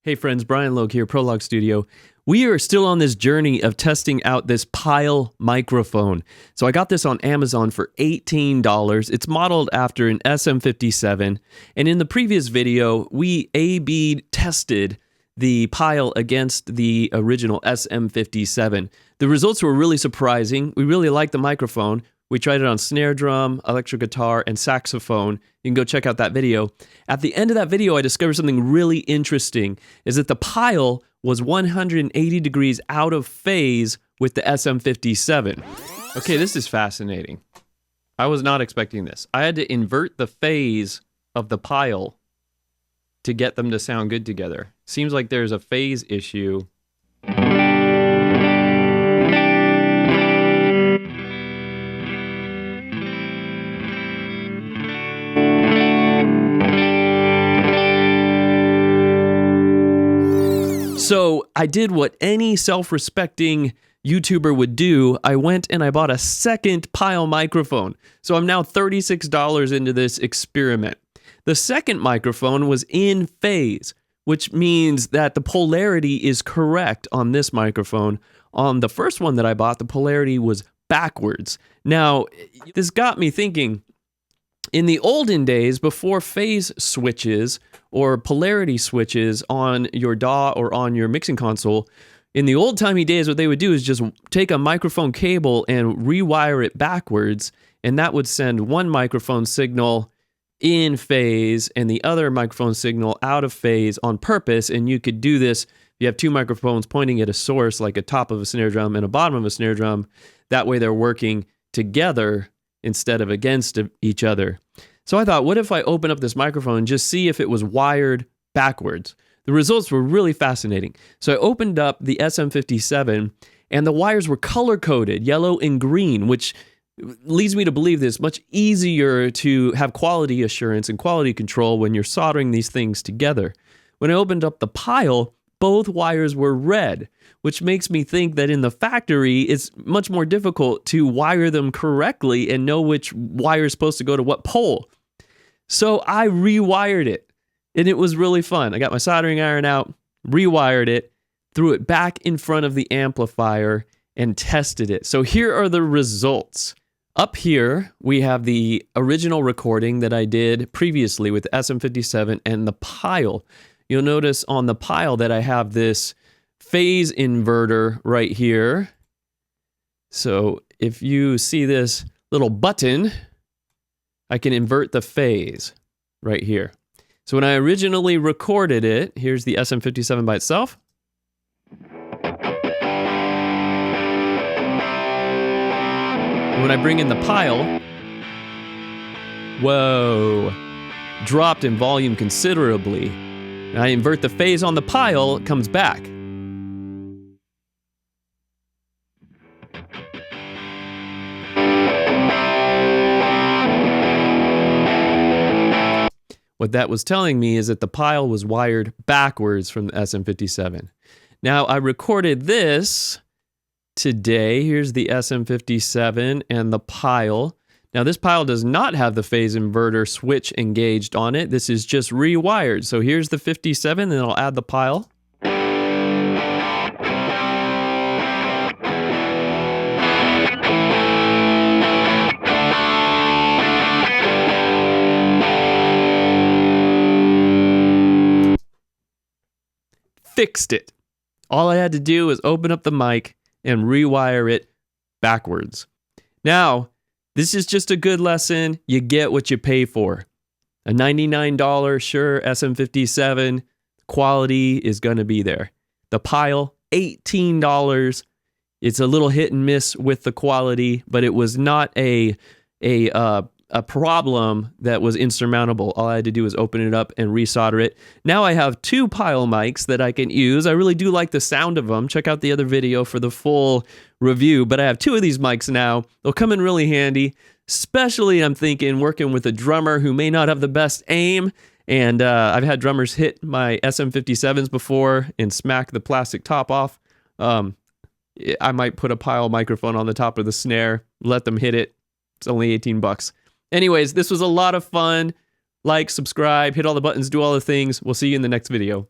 Hey friends, Brian Logue here, Prologue Studio. We are still on this journey of testing out this Pile microphone. So I got this on Amazon for $18. It's modeled after an SM57. And in the previous video, we A/B tested the Pile against the original SM57. The results were really surprising. We really liked the microphone. We tried it on snare drum, electric guitar, and saxophone. You can go check out that video. At the end of that video, I discovered something really interesting, is that the Pile was 180 degrees out of phase with the SM57. Okay, this is fascinating. I was not expecting this. I had to invert the phase of the Pile to get them to sound good together. Seems like there's a phase issue. So I did what any self-respecting YouTuber would do. I went and I bought a second Pile microphone. So I'm now $36 into this experiment. The second microphone was in phase, which means that the polarity is correct on this microphone. On the first one that I bought, the polarity was backwards. Now, this got me thinking, in the olden days, before phase switches or polarity switches on your DAW or on your mixing console, in the old-timey days, what they would do is just take a microphone cable and rewire it backwards, and that would send one microphone signal in phase and the other microphone signal out of phase on purpose. And you could do this. You have two microphones pointing at a source, like a top of a snare drum and a bottom of a snare drum. That way they're working together instead of against each other. So I thought, what if I open up this microphone and just see if it was wired backwards? The results were really fascinating. So I opened up the SM57 and the wires were color-coded, yellow and green, which leads me to believe that it's much easier to have quality assurance and quality control when you're soldering these things together. When I opened up the Pile, both wires were red, which makes me think that in the factory, it's much more difficult to wire them correctly and know which wire is supposed to go to what pole. So I rewired it, and it was really fun. I got my soldering iron out, rewired it, threw it back in front of the amplifier, and tested it. So here are the results. Up here, we have the original recording that I did previously with the SM57 and the Pile. You'll notice on the Pile that I have this phase inverter right here. So if you see this little button, I can invert the phase right here. So when I originally recorded it, here's the SM57 by itself. And when I bring in the Pile, whoa, dropped in volume considerably. And I invert the phase on the Pile, it comes back. What that was telling me is that the Pile was wired backwards from the SM57. Now, I recorded this today. Here's the SM57 and the Pile. Now, this Pile does not have the phase inverter switch engaged on it. This is just rewired. So here's the 57, then I'll add the Pile. Fixed it. All I had to do was open up the mic and rewire it backwards. Now, this is just a good lesson. You get what you pay for. A $99 Shure SM57, quality is going to be there. The Pile, $18. It's a little hit and miss with the quality, but it was not a problem that was insurmountable. All I had to do was open it up and resolder it. Now I have two Pile mics that I can use. I really do like the sound of them. Check out the other video for the full review, but I have two of these mics now. They'll come in really handy, especially I'm thinking working with a drummer who may not have the best aim. And I've had drummers hit my SM57s before and smack the plastic top off. I might put a Pile microphone on the top of the snare, let them hit it. It's only 18 bucks. Anyways, this was a lot of fun. Like, subscribe, hit all the buttons, do all the things. We'll see you in the next video.